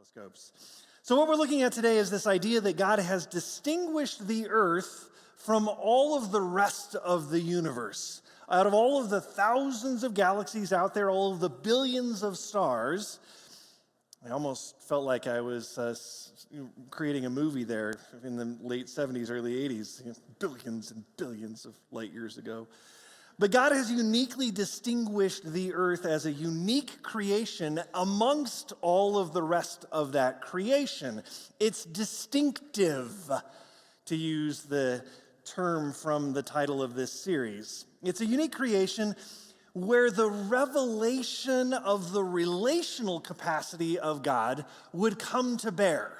telescopes. So what we're looking at today is this idea that God has distinguished the earth from all of the rest of the universe. Out of all of the thousands of galaxies out there, all of the billions of stars, I almost felt like I was creating a movie there in the late 70s, early 80s, billions and billions of light years ago. But God has uniquely distinguished the earth as a unique creation amongst all of the rest of that creation. It's distinctive, to use the term from the title of this series. It's a unique creation where the revelation of the relational capacity of God would come to bear.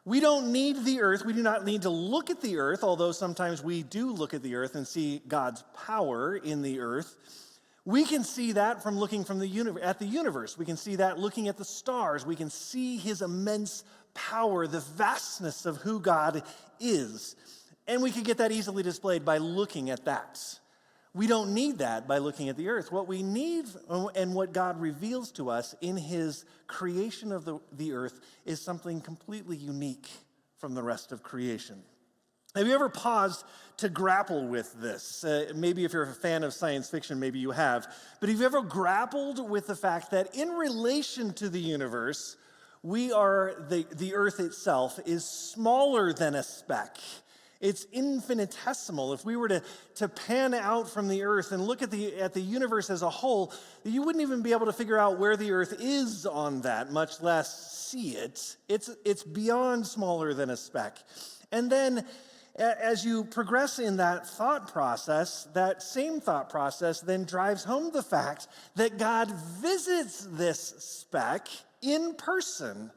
We don't need the earth. We do not need to look at the earth, although sometimes we do look at the earth and see God's power in the earth. We can see that from looking from at the universe. We can see that looking at the stars. We can see his immense power, the vastness of who God is. And we can get that easily displayed by looking at that. We don't need that by looking at the earth. What we need and what God reveals to us in his creation of the earth is something completely unique from the rest of creation. Have you ever paused to grapple with this? Maybe if you're a fan of science fiction, maybe you have. But have you ever grappled with the fact that in relation to the universe, the earth itself is smaller than a speck? It's infinitesimal. If we were to pan out from the earth and look at the universe as a whole, you wouldn't even be able to figure out where the earth is on that, much less see it. It's beyond smaller than a speck. And then as you progress in that thought process, that same thought process then drives home the fact that God visits this speck in person,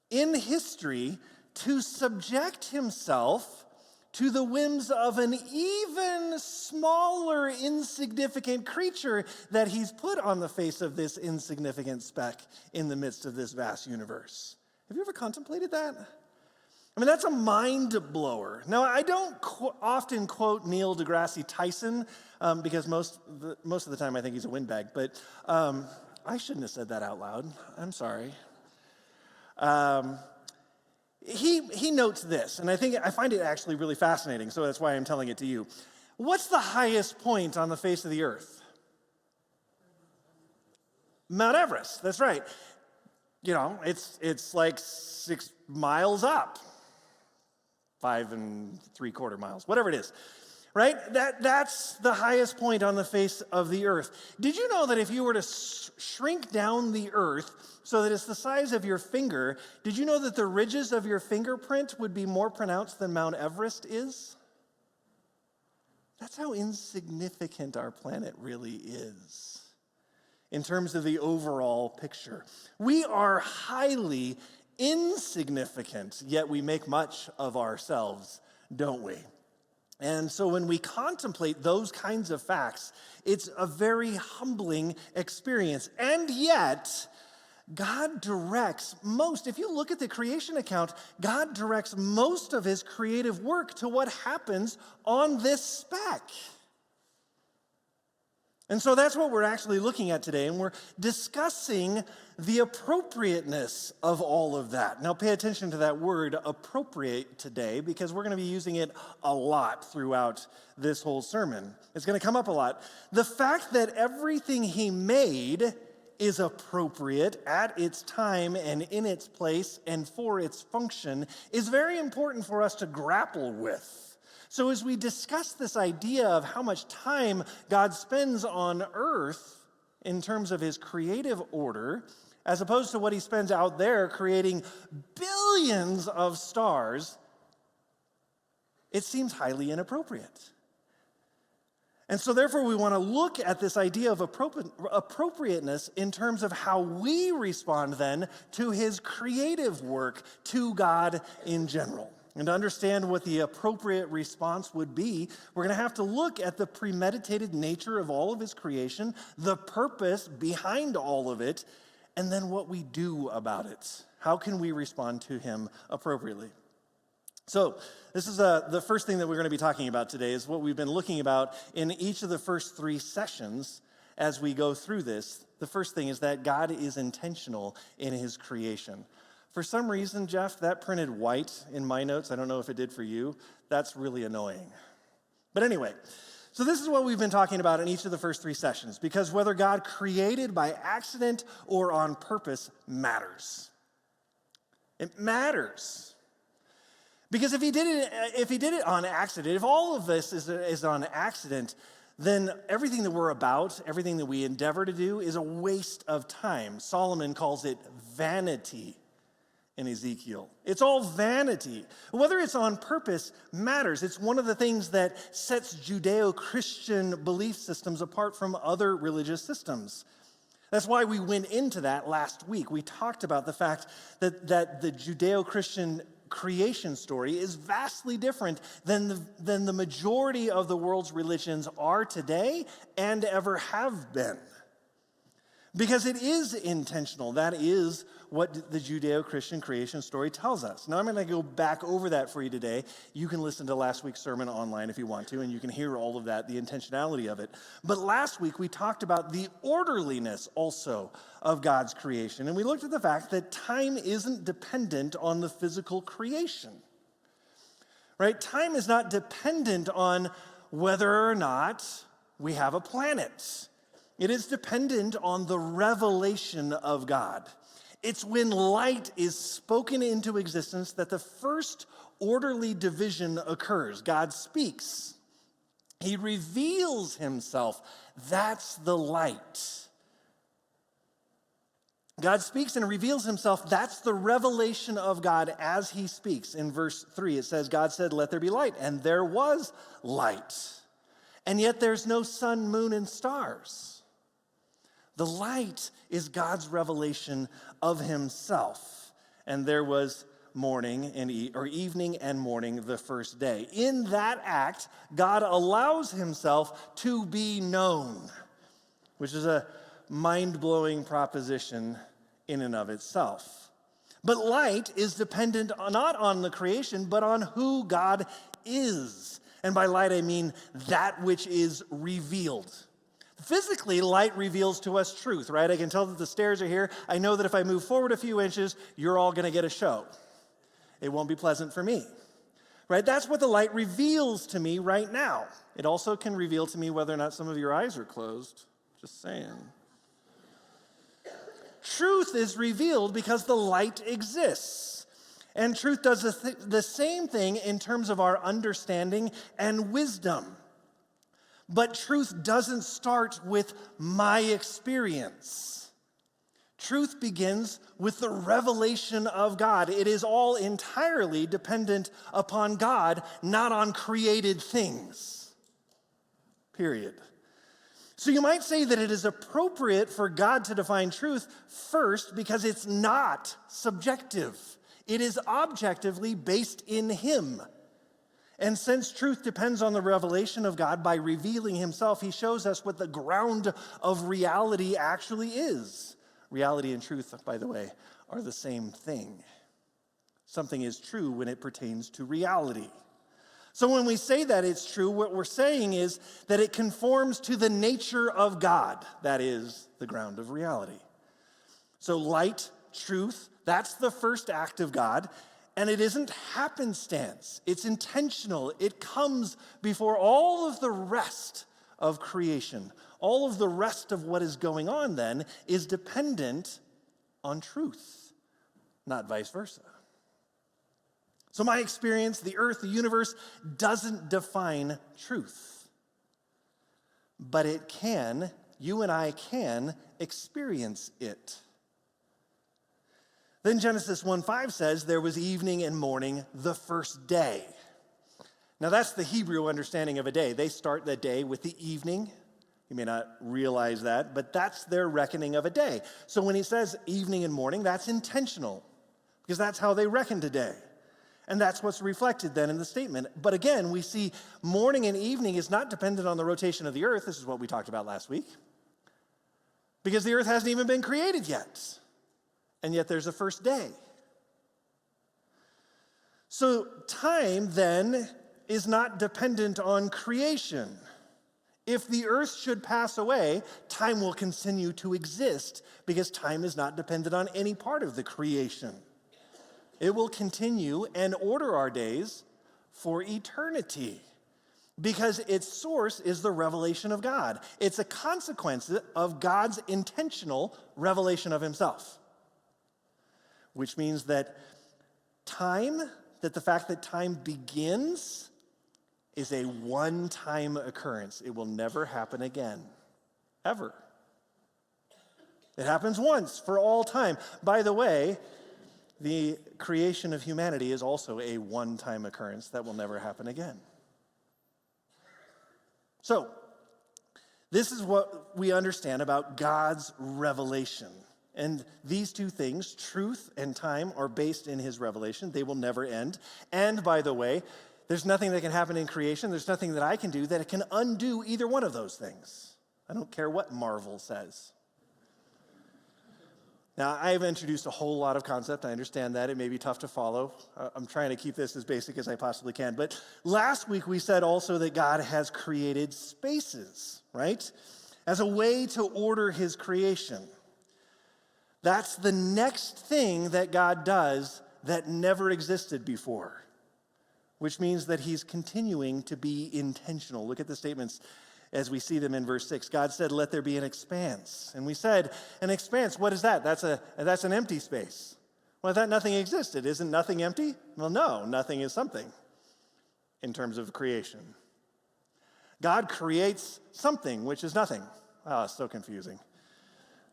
in history, to subject himself to the whims of an even smaller, insignificant creature that he's put on the face of this insignificant speck in the midst of this vast universe. Have you ever contemplated that? I mean, that's a mind blower. Now, I don't often quote Neil deGrasse Tyson because most of the time I think he's a windbag, but I shouldn't have said that out loud. I'm sorry. He notes this, and I find it actually really fascinating, so that's why I'm telling it to you. What's the highest point on the face of the earth? Mount Everest, that's right. You know, it's like 6 miles up, 5 3/4 miles, whatever it is, right? That's the highest point on the face of the earth. Did you know that if you were to shrink down the earth so that it's the size of your finger, did you know that the ridges of your fingerprint would be more pronounced than Mount Everest is? That's how insignificant our planet really is in terms of the overall picture. We are highly insignificant, yet we make much of ourselves, don't we? And so when we contemplate those kinds of facts, it's a very humbling experience. And yet, God directs if you look at the creation account, God directs most of his creative work to what happens on this speck. And so that's what we're actually looking at today, and we're discussing the appropriateness of all of that. Now pay attention to that word appropriate today, because we're going to be using it a lot throughout this whole sermon. It's going to come up a lot. The fact that everything he made is appropriate at its time and in its place and for its function is very important for us to grapple with. So as we discuss this idea of how much time God spends on earth in terms of his creative order, as opposed to what he spends out there creating billions of stars, it seems highly inappropriate. And so therefore we want to look at this idea of appropriateness in terms of how we respond then to his creative work, to God in general. And to understand what the appropriate response would be, we're going to have to look at the premeditated nature of all of his creation, the purpose behind all of it, and then what we do about it. How can we respond to him appropriately? So this is the first thing that we're going to be talking about today is what we've been looking about in each of the first 3 sessions, as we go through this. The first thing is that God is intentional in his creation. For some reason, Jeff, that printed white in my notes. I don't know if it did for you. That's really annoying. But anyway, so this is what we've been talking about in each of the first 3 sessions, because whether God created by accident or on purpose matters. It matters. Because if he did it on accident, if all of this is on accident, then everything that we're about, everything that we endeavor to do is a waste of time. Solomon calls it vanity in Ezekiel. It's all vanity. Whether it's on purpose matters. It's one of the things that sets Judeo-Christian belief systems apart from other religious systems. That's why we went into that last week. We talked about the fact that the Judeo-Christian creation story is vastly different than the majority of the world's religions are today and ever have been. Because it is intentional. That is what the Judeo-Christian creation story tells us. Now, I'm going to go back over that for you today. You can listen to last week's sermon online if you want to, and you can hear all of that, the intentionality of it. But last week, we talked about the orderliness also of God's creation. And we looked at the fact that time isn't dependent on the physical creation. Right? Time is not dependent on whether or not we have a planet. It is dependent on the revelation of God. It's when light is spoken into existence that the first orderly division occurs. God speaks. He reveals himself. That's the light. God speaks and reveals himself. That's the revelation of God as he speaks. In verse 3, it says, God said, "Let there be light," and there was light. And yet there's no sun, moon, and stars. The light is God's revelation of himself. And there was evening and morning the first day. In that act, God allows himself to be known, which is a mind-blowing proposition in and of itself. But light is dependent not on the creation, but on who God is. And by light, I mean that which is revealed. Physically, light reveals to us truth, right? I can tell that the stairs are here. I know that if I move forward a few inches, you're all going to get a show. It won't be pleasant for me, right? That's what the light reveals to me right now. It also can reveal to me whether or not some of your eyes are closed. Just saying. Truth is revealed because the light exists. And truth does the same thing in terms of our understanding and wisdom. But truth doesn't start with my experience. Truth begins with the revelation of God. It is all entirely dependent upon God, not on created things. Period. So you might say that it is appropriate for God to define truth first because it's not subjective. It is objectively based in him. And since truth depends on the revelation of God by revealing himself, he shows us what the ground of reality actually is. Reality and truth, by the way, are the same thing. Something is true when it pertains to reality. So when we say that it's true, what we're saying is that it conforms to the nature of God. That is the ground of reality. So light, truth, that's the first act of God. And it isn't happenstance. It's intentional. It comes before all of the rest of creation. All of the rest of what is going on then is dependent on truth, not vice versa. So my experience, the earth, the universe, doesn't define truth. But it can, you and I can experience it. Then Genesis 1:5 says, there was evening and morning the first day. Now that's the Hebrew understanding of a day. They start the day with the evening. You may not realize that, but that's their reckoning of a day. So when he says evening and morning, that's intentional, because that's how they reckon today. And that's what's reflected then in the statement. But again, we see morning and evening is not dependent on the rotation of the earth. This is what we talked about last week. Because the earth hasn't even been created yet. And yet there's a first day. So time then is not dependent on creation. If the earth should pass away, time will continue to exist because time is not dependent on any part of the creation. It will continue and order our days for eternity because its source is the revelation of God. It's a consequence of God's intentional revelation of himself, which means that the fact that time begins is a one-time occurrence. It will never happen again, ever. It happens once for all time. By the way, the creation of humanity is also a one-time occurrence that will never happen again. So, this is what we understand about God's revelation. And these two things, truth and time, are based in his revelation. They will never end. And by the way, there's nothing that can happen in creation. There's nothing that I can do that can undo either one of those things. I don't care what Marvel says. Now, I've introduced a whole lot of concept. I understand that. It may be tough to follow. I'm trying to keep this as basic as I possibly can. But last week we said also that God has created spaces, right? As a way to order his creation. That's the next thing that God does that never existed before, which means that he's continuing to be intentional. Look at the statements as we see them in verse 6. God said, "Let there be an expanse." And we said, an expanse, what is that? That's an empty space. Well, I thought nothing existed. Isn't nothing empty? Well, no, nothing is something in terms of creation. God creates something, which is nothing. Oh, it's so confusing.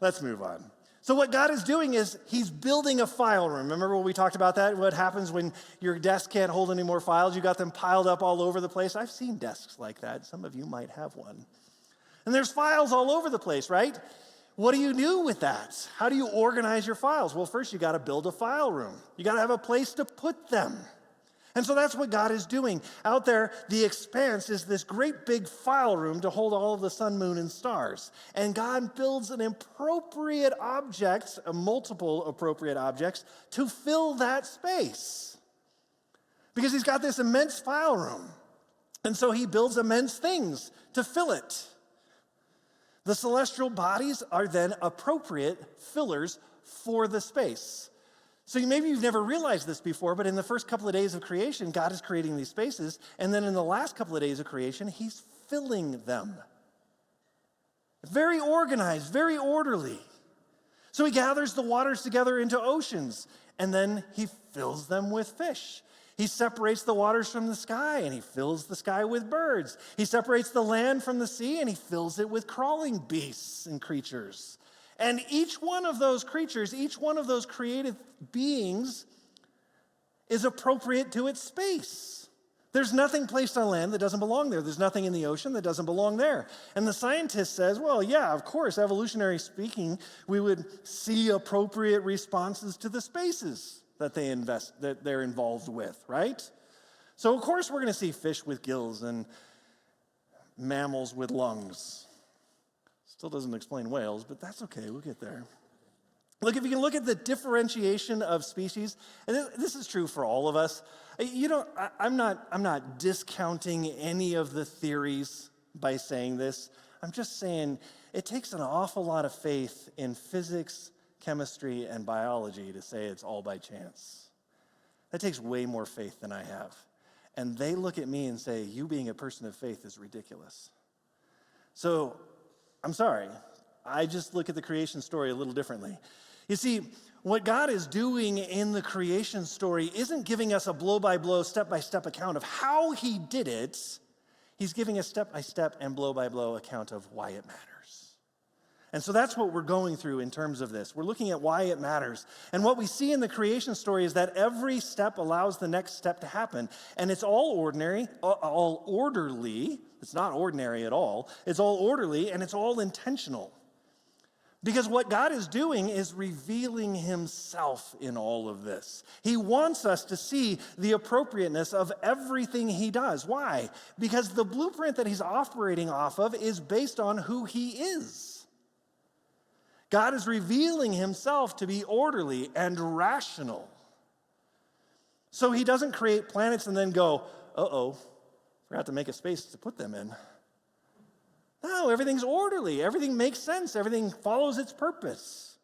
Let's move on. So what God is doing is he's building a file room. Remember when we talked about that? What happens when your desk can't hold any more files? You got them piled up all over the place. I've seen desks like that. Some of you might have one. And there's files all over the place, right? What do you do with that? How do you organize your files? Well, first you got to build a file room. You got to have a place to put them. And so that's what God is doing. Out there, the expanse is this great big file room to hold all of the sun, moon, and stars. And God builds an appropriate object, multiple appropriate objects, to fill that space. Because he's got this immense file room. And so he builds immense things to fill it. The celestial bodies are then appropriate fillers for the space. So maybe you've never realized this before, but in the first couple of days of creation, God is creating these spaces, and then in the last couple of days of creation, he's filling them. Very organized, very orderly. So he gathers the waters together into oceans, and then he fills them with fish. He separates the waters from the sky, and he fills the sky with birds. He separates the land from the sea, and he fills it with crawling beasts and creatures. And each one of those creatures, each one of those created beings is appropriate to its space. There's nothing placed on land that doesn't belong there. There's nothing in the ocean that doesn't belong there. And the scientist says, well, yeah, of course, evolutionary speaking, we would see appropriate responses to the spaces that they're involved with, right? So of course we're going to see fish with gills and mammals with lungs. Still doesn't explain whales, but that's okay, we'll get there. Look, if you can look at the differentiation of species, and this is true for all of us. I'm not discounting any of the theories by saying this. I'm just saying it takes an awful lot of faith in physics, chemistry, and biology to say it's all by chance. That takes way more faith than I have. And they look at me and say, you being a person of faith is ridiculous. So, I'm sorry, I just look at the creation story a little differently. You see, what God is doing in the creation story isn't giving us a blow-by-blow, step-by-step account of how he did it. He's giving a step-by-step and blow-by-blow account of why it matters. And so that's what we're going through in terms of this. We're looking at why it matters. And what we see in the creation story is that every step allows the next step to happen. And it's all ordinary, all orderly. It's not ordinary at all. It's all orderly and it's all intentional. Because what God is doing is revealing himself in all of this. He wants us to see the appropriateness of everything he does. Why? Because the blueprint that he's operating off of is based on who he is. God is revealing himself to be orderly and rational. So he doesn't create planets and then go, forgot to make a space to put them in. No, everything's orderly. Everything makes sense. Everything follows its purpose.